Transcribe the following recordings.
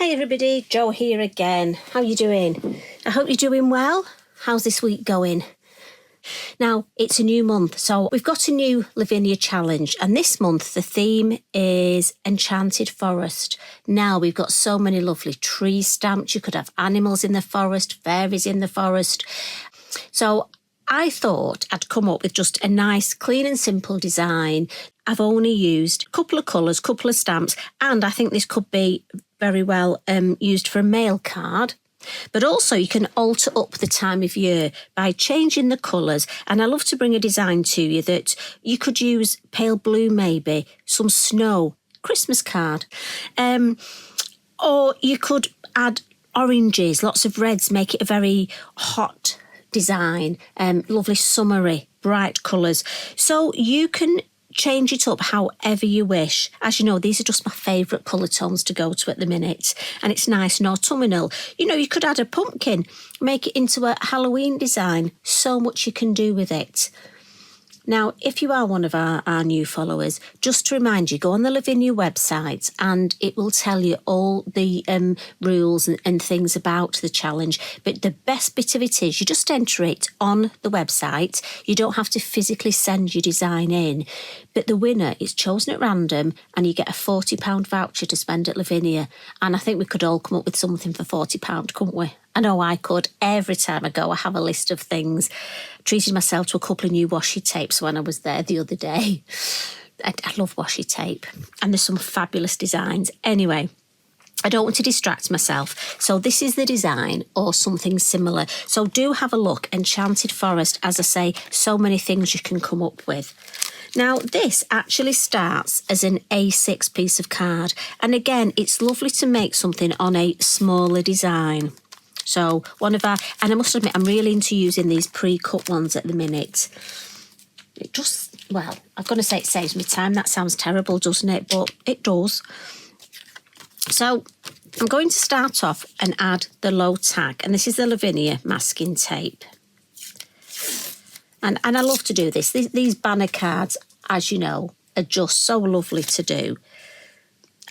Hey everybody, Jo here again. How you doing? I hope you're doing well. How's this week going? Now, it's a new month, so we've got a new Lavinia challenge, and this month the theme is Enchanted Forest. Now, we've got so many lovely tree stamps. You could have animals in the forest, fairies in the forest. So I thought I'd come up with just a nice, clean and simple design. I've only used a couple of colours, couple of stamps, and I think this could be very well used for a mail card. But also you can alter up the time of year by changing the colours. And I love to bring a design to you that you could use pale blue maybe, some snow, Christmas card. Or you could add oranges, lots of reds, make it a very hot design, lovely summery, bright colours. So you can change it up however you wish. As you know, these are just my favourite colour tones to go to at the minute. And it's nice and autumnal. You know, you could add a pumpkin, make it into a Halloween design. So much you can do with it. Now, if you are one of our new followers, just to remind you, go on the Lavinia website and it will tell you all the rules and things about the challenge. But the best bit of it is you just enter it on the website. You don't have to physically send your design in. But the winner is chosen at random and you get a £40 voucher to spend at Lavinia. And I think we could all come up with something for £40, couldn't we? I know I could. Every time I go, I have a list of things. Treated myself to a couple of new washi tapes when I was there the other day. I love washi tape. And there's some fabulous designs. Anyway, I don't want to distract myself. So this is the design or something similar. So do have a look. Enchanted Forest, as I say, so many things you can come up with. Now, this actually starts as an A6 piece of card. And again, it's lovely to make something on a smaller design. So one of our, and I must admit, I'm really into using these pre-cut ones at the minute. It just, well, I'm going to say it saves me time. That sounds terrible, doesn't it? But it does. So I'm going to start off and add the low tack. And this is the Lavinia masking tape. And I love to do this. These banner cards, as you know, are just so lovely to do.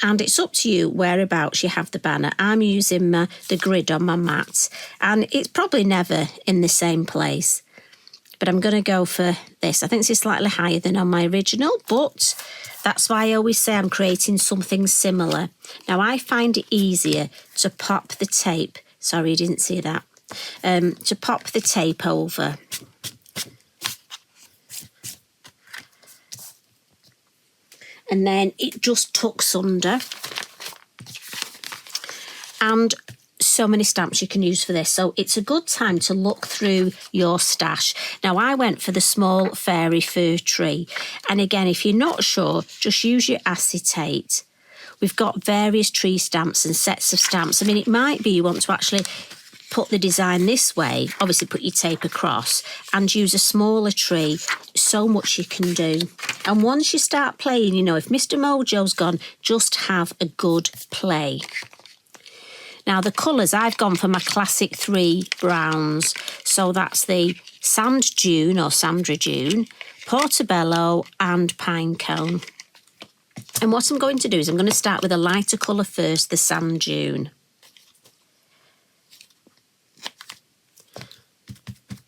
And it's up to you whereabouts you have the banner. I'm using the grid on my mat. And it's probably never in the same place. But I'm going to go for this. I think this is slightly higher than on my original. But that's why I always say I'm creating something similar. Now, I find it easier to pop the tape. Sorry, you didn't see that. To pop the tape over. And then it just tucks under. And so many stamps you can use for this. So it's a good time to look through your stash. Now, I went for the small fairy fir tree. And again, if you're not sure, just use your acetate. We've got various tree stamps and sets of stamps. I mean, it might be you want to actually put the design this way, obviously put your tape across and use a smaller tree. So much you can do. And once you start playing, you know, if Mr. Mojo's gone, just have a good play. Now, the colours, I've gone for my classic 3 browns. So that's the Sand Dune or Sandra Dune, Portobello and Pinecone. And what I'm going to do is I'm going to start with a lighter colour first, the Sand Dune.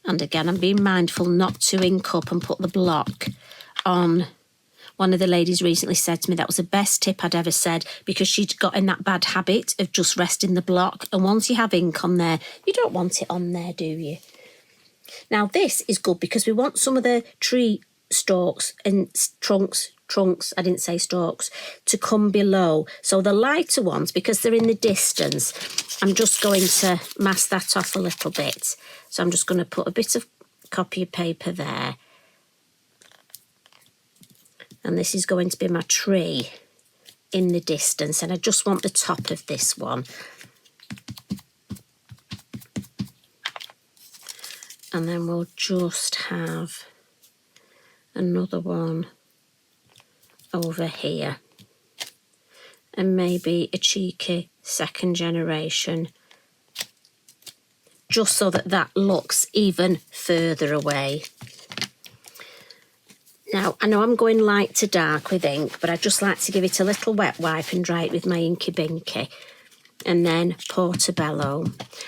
And again, I'm being mindful not to ink up and put the block on. One of the ladies recently said to me that was the best tip I'd ever said because she'd got in that bad habit of just resting the block. And once you have ink on there, you don't want it on there, do you? Now, this is good because we want some of the tree stalks and trunks, I didn't say stalks, to come below. So the lighter ones, because they're in the distance, I'm just going to mask that off a little bit. So I'm just going to put a bit of copy paper there. And this is going to be my tree in the distance. And I just want the top of this one. And then we'll just have another one over here. And maybe a cheeky second generation. Just so that that looks even further away. Now, I know I'm going light to dark with ink, but I just like to give it a little wet wipe and dry it with my Inky Binky. and then Portobello.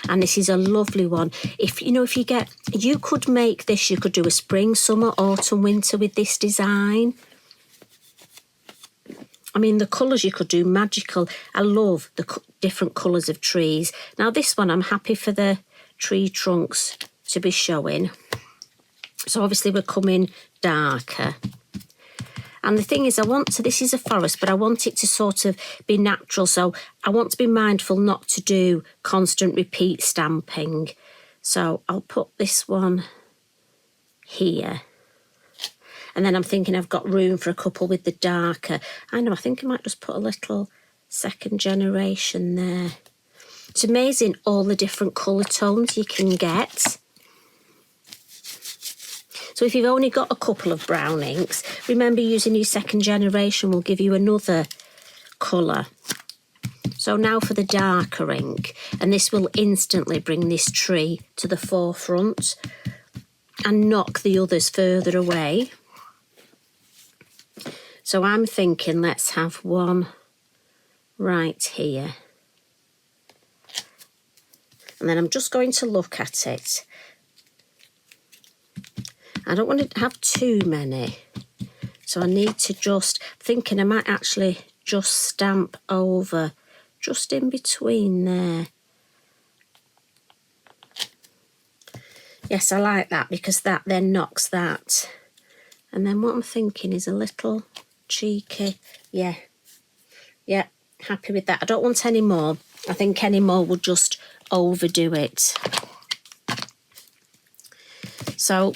And this is a lovely one. If you could make this, you could do a spring, summer, autumn, winter with this design. I mean, the colours you could do magical. I love the different colours of trees. Now this one, I'm happy for the tree trunks to be showing. So obviously we're coming darker. And the thing is, this is a forest, but I want it to sort of be natural. So I want to be mindful not to do constant repeat stamping. So I'll put this one here. And then I'm thinking I've got room for a couple with the darker. I think I might just put a little second generation there. It's amazing all the different colour tones you can get. So if you've only got a couple of brown inks, remember using your second generation will give you another colour. So now for the darker ink, and this will instantly bring this tree to the forefront and knock the others further away. So I'm thinking let's have one right here. And then I'm just going to look at it. I don't want to have too many, so I need to thinking I might actually just stamp over, just in between there. Yes, I like that because that then knocks that. And then what I'm thinking is a little cheeky, yeah, happy with that. I don't want any more. I think any more would just overdo it. So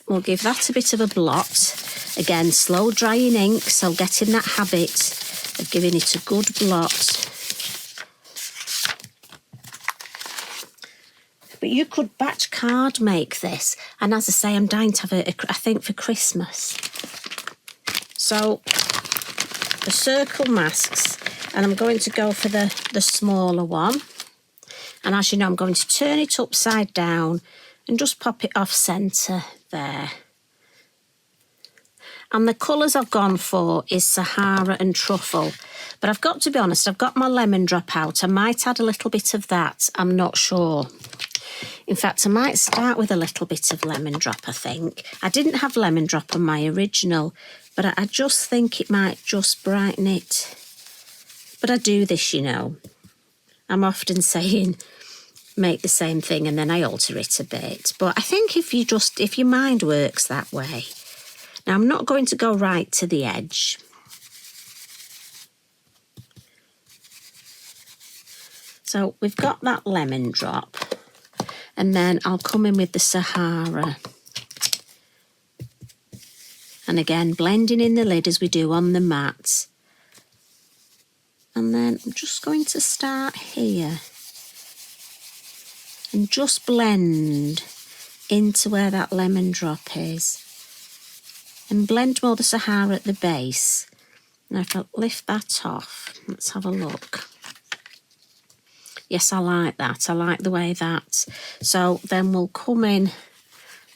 we'll give that a bit of a blot. Again, slow drying ink, so get in that habit of giving it a good blot. But you could batch card make this. And as I say, I'm dying to have I think for Christmas. So the circle masks, and I'm going to go for the smaller one. And as you know, I'm going to turn it upside down and just pop it off centre there. And the colours I've gone for is Sahara and Truffle. But I've got to be honest, I've got my lemon drop out. I might add a little bit of that, I'm not sure. In fact, I might start with a little bit of lemon drop, I think. I didn't have lemon drop on my original, but I just think it might just brighten it. But I do this, you know. I'm often saying make the same thing and then I alter it a bit. But I think if your mind works that way. Now, I'm not going to go right to the edge. So we've got that lemon drop. And then I'll come in with the Sahara. And again, blending in the lid as we do on the mat. And then I'm just going to start here. And just blend into where that lemon drop is. And blend more the Sahara at the base. Now if I lift that off, let's have a look. Yes, I like that. I like the way that. So then we'll come in,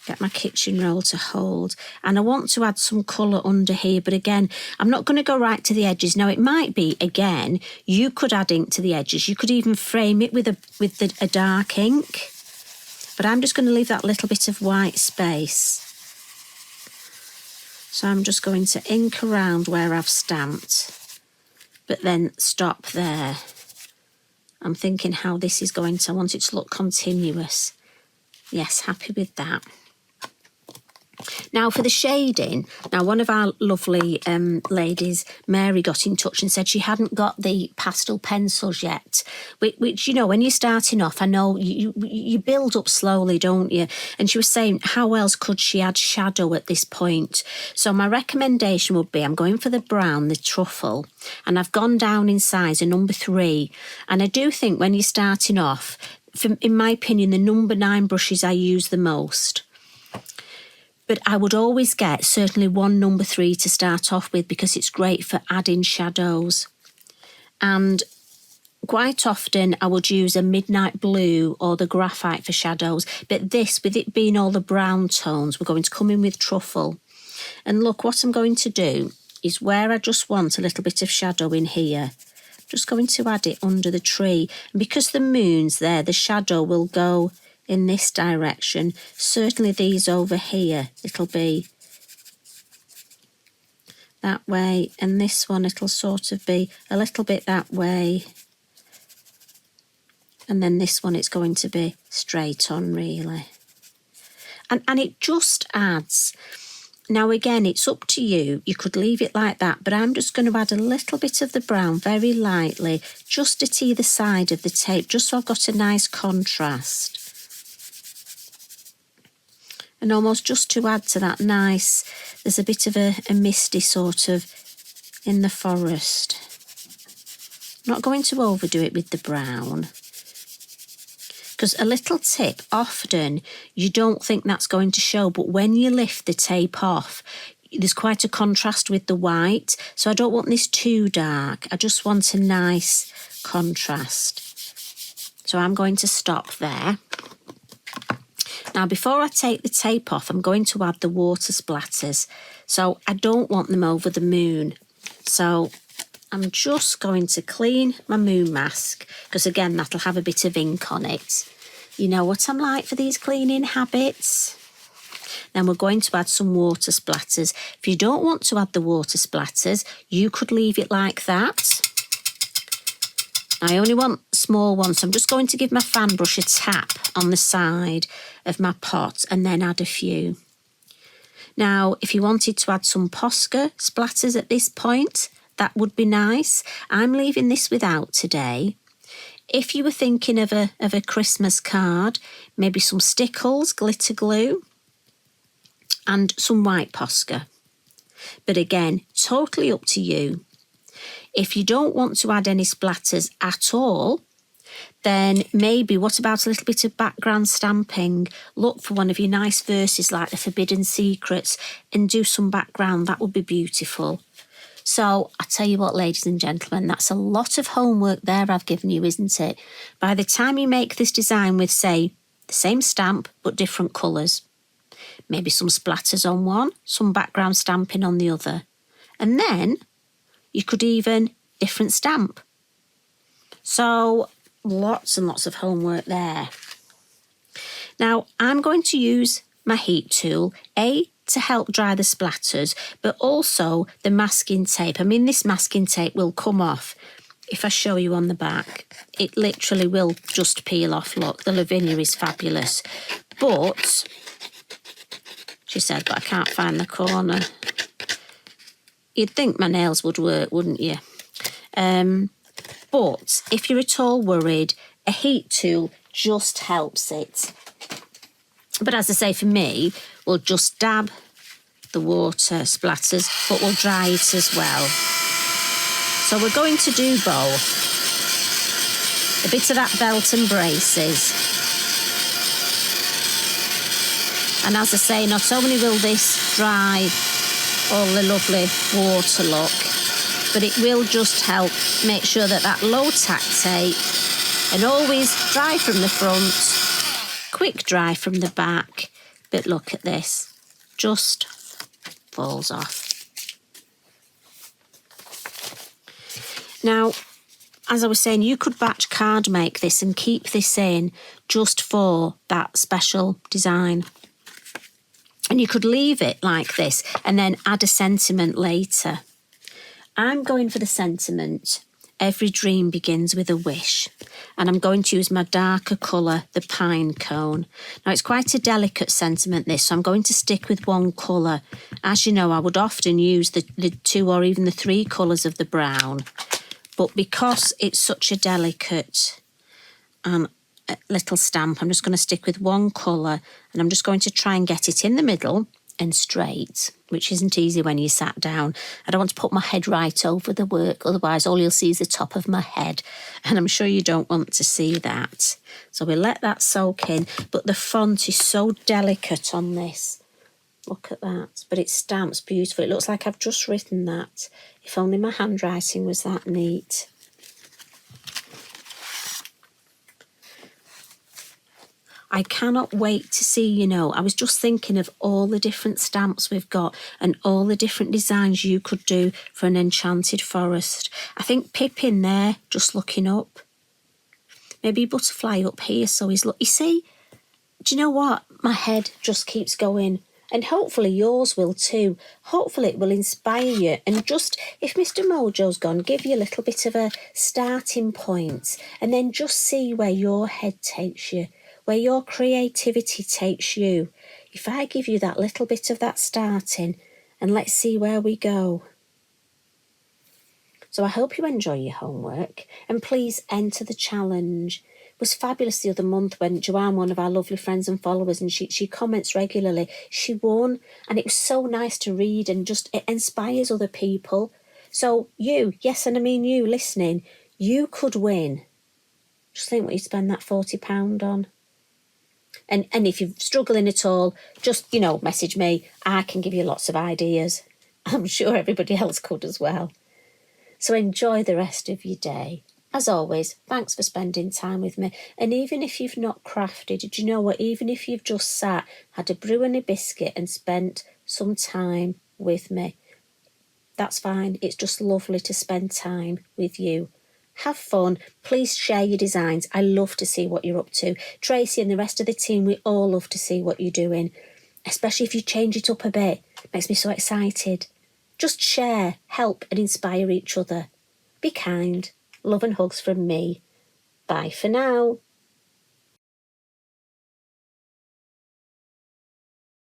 get my kitchen roll to hold. And I want to add some colour under here. But again, I'm not going to go right to the edges. Now, it might be, again, you could add ink to the edges. You could even frame it with a dark ink. But I'm just going to leave that little bit of white space. So I'm just going to ink around where I've stamped. But then stop there. I'm thinking how this is going to, I want it to look continuous. Yes, happy with that. Now for the shading, now one of our lovely ladies, Mary, got in touch and said she hadn't got the pastel pencils yet, which you know, when you're starting off, I know you build up slowly, don't you? And she was saying, how else could she add shadow at this point? So my recommendation would be, I'm going for the brown, the Truffle, and I've gone down in size, a number 3. And I do think when you're starting off, in my opinion, the number 9 brushes I use the most. But I would always get certainly one number 3 to start off with because it's great for adding shadows. And quite often I would use a midnight blue or the graphite for shadows. But this, with it being all the brown tones, we're going to come in with Truffle. And look, what I'm going to do is where I just want a little bit of shadow in here, just going to add it under the tree. And because the moon's there, the shadow will go in this direction. Certainly these over here, it'll be that way, and this one it'll sort of be a little bit that way, and then this one it's going to be straight on really. And it just adds. Now again, it's up to you. You could leave it like that, but I'm just going to add a little bit of the brown very lightly, just at either side of the tape, just so I've got a nice contrast. And almost just to add to that nice, there's a bit of a misty sort of in the forest. I'm not going to overdo it with the brown. Because a little tip, often you don't think that's going to show, but when you lift the tape off, there's quite a contrast with the white. So I don't want this too dark. I just want a nice contrast. So I'm going to stop there. Now, before I take the tape off, I'm going to add the water splatters. So I don't want them over the moon. So I'm just going to clean my moon mask, because again, that'll have a bit of ink on it. You know what I'm like for these cleaning habits. Then we're going to add some water splatters. If you don't want to add the water splatters, you could leave it like that. I only want small ones, so I'm just going to give my fan brush a tap on the side of my pot and then add a few. Now, if you wanted to add some Posca splatters at this point, that would be nice. I'm leaving this without today. If you were thinking of a Christmas card, maybe some stickles, glitter glue, and some white Posca. But again, totally up to you. If you don't want to add any splatters at all, then maybe what about a little bit of background stamping? Look for one of your nice verses like the Forbidden Secrets and do some background. That would be beautiful. So I tell you what, ladies and gentlemen, that's a lot of homework there I've given you, isn't it? By the time you make this design with, say, the same stamp but different colours, maybe some splatters on one, some background stamping on the other, and then you could even different stamp. So lots and lots of homework there. Now I'm going to use my heat tool, to help dry the splatters, but also the masking tape. I mean, this masking tape will come off. If I show you on the back, it literally will just peel off. Look, the Lavinia is fabulous. But, she said, but I can't find the corner. You'd think my nails would work, wouldn't you? But if you're at all worried, a heat tool just helps it. But as I say, for me, we'll just dab the water splatters, but we'll dry it as well. So we're going to do both. A bit of that belt and braces. And as I say, not only will this dry all the lovely water look, but it will just help make sure that that low tack tape, and always dry from the front, quick dry from the back, but look at this, just falls off. Now, as I was saying, you could batch card make this and keep this in just for that special design. And you could leave it like this and then add a sentiment later. I'm going for the sentiment, every dream begins with a wish. And I'm going to use my darker colour, the Pinecone. Now, it's quite a delicate sentiment, this, so I'm going to stick with one colour. As you know, I would often use the 2 or even the 3 colours of the brown. But because it's such a delicate little stamp, I'm just going to stick with one colour, and I'm just going to try and get it in the middle and straight, which isn't easy when you sat down. I don't want to put my head right over the work, otherwise all you'll see is the top of my head, and I'm sure you don't want to see that. So we'll let that soak in, but the font is so delicate on this. Look at that, but it stamps beautifully. It looks like I've just written that. If only my handwriting was that neat. I cannot wait to see, you know, I was just thinking of all the different stamps we've got and all the different designs you could do for an Enchanted Forest. I think Pip in there, just looking up. Maybe Butterfly up here, so he's look. You see, do you know what? My head just keeps going. And hopefully yours will too. Hopefully it will inspire you. And just, if Mr. Mojo's gone, give you a little bit of a starting point. And then just see where your head takes you, where your creativity takes you. If I give you that little bit of that starting, and let's see where we go. So I hope you enjoy your homework. And please enter the challenge. It was fabulous the other month when Joanne, one of our lovely friends and followers, and she comments regularly, she won, and it was so nice to read, and just it inspires other people. So you, yes, and I mean you listening, you could win. Just think what you'd spend that £40 on. And if you're struggling at all, just, you know, message me. I can give you lots of ideas. I'm sure everybody else could as well. So enjoy the rest of your day. As always, thanks for spending time with me. And even if you've not crafted, did you know what? Even if you've just sat, had a brew and a biscuit and spent some time with me, that's fine. It's just lovely to spend time with you. Have fun. Please share your designs. I love to see what you're up to. Tracy and the rest of the team, we all love to see what you're doing, especially if you change it up a bit. It makes me so excited. Just share, help and inspire each other. Be kind. Love and hugs from me. Bye for now.